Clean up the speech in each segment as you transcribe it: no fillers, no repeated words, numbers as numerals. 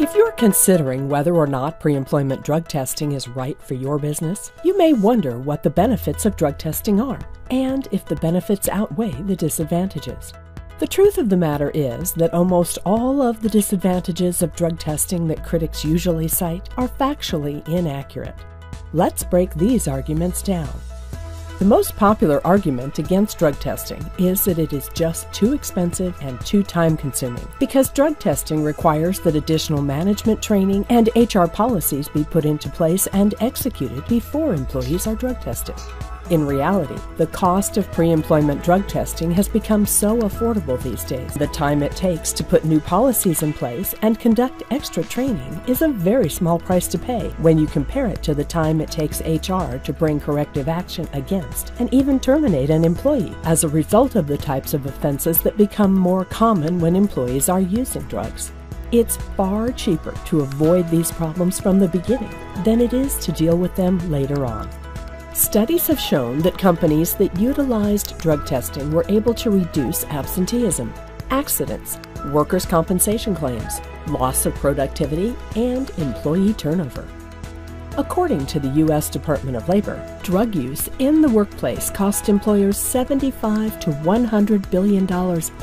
If you're considering whether or not pre-employment drug testing is right for your business, you may wonder what the benefits of drug testing are, and if the benefits outweigh the disadvantages. The truth of the matter is that almost all of the disadvantages of drug testing that critics usually cite are factually inaccurate. Let's break these arguments down. The most popular argument against drug testing is that it is just too expensive and too time-consuming because drug testing requires that additional management training and HR policies be put into place and executed before employees are drug tested. In reality, the cost of pre-employment drug testing has become so affordable these days. The time it takes to put new policies in place and conduct extra training is a very small price to pay when you compare it to the time it takes HR to bring corrective action against and even terminate an employee as a result of the types of offenses that become more common when employees are using drugs. It's far cheaper to avoid these problems from the beginning than it is to deal with them later on. Studies have shown that companies that utilized drug testing were able to reduce absenteeism, accidents, workers' compensation claims, loss of productivity, and employee turnover. According to the U.S. Department of Labor, drug use in the workplace cost employers $75 to $100 billion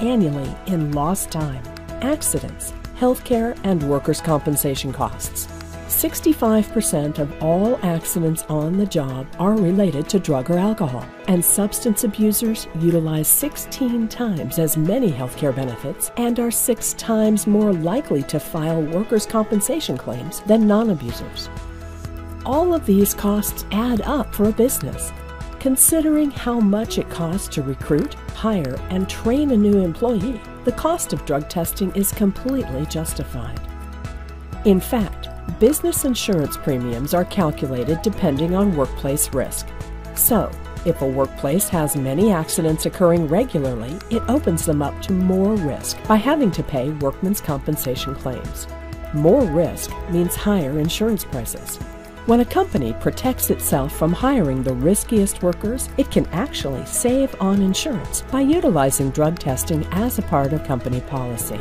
annually in lost time, accidents, healthcare, and workers' compensation costs. 65% of all accidents on the job are related to drug or alcohol, and substance abusers utilize 16 times as many healthcare benefits and are 6 times more likely to file workers' compensation claims than non-abusers. All of these costs add up for a business. Considering how much it costs to recruit, hire, and train a new employee, the cost of drug testing is completely justified. In fact, business insurance premiums are calculated depending on workplace risk. So, if a workplace has many accidents occurring regularly, it opens them up to more risk by having to pay workmen's compensation claims. More risk means higher insurance prices. When a company protects itself from hiring the riskiest workers, it can actually save on insurance by utilizing drug testing as a part of company policy.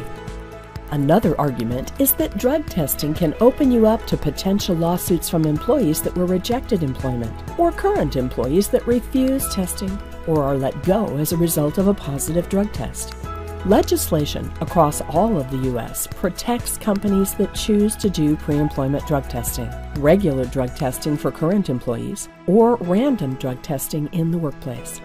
Another argument is that drug testing can open you up to potential lawsuits from employees that were rejected employment, or current employees that refuse testing or are let go as a result of a positive drug test. Legislation across all of the U.S. protects companies that choose to do pre-employment drug testing, regular drug testing for current employees, or random drug testing in the workplace.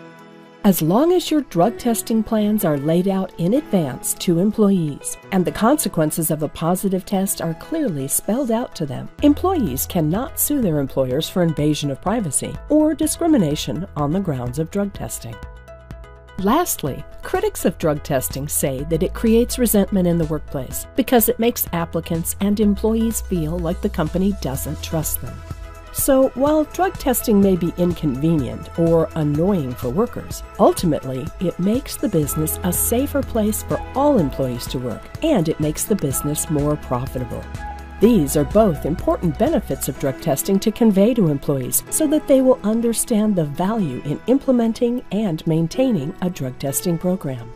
As long as your drug testing plans are laid out in advance to employees and the consequences of a positive test are clearly spelled out to them, employees cannot sue their employers for invasion of privacy or discrimination on the grounds of drug testing. Lastly, critics of drug testing say that it creates resentment in the workplace because it makes applicants and employees feel like the company doesn't trust them. So, while drug testing may be inconvenient or annoying for workers, ultimately it makes the business a safer place for all employees to work, and it makes the business more profitable. These are both important benefits of drug testing to convey to employees so that they will understand the value in implementing and maintaining a drug testing program.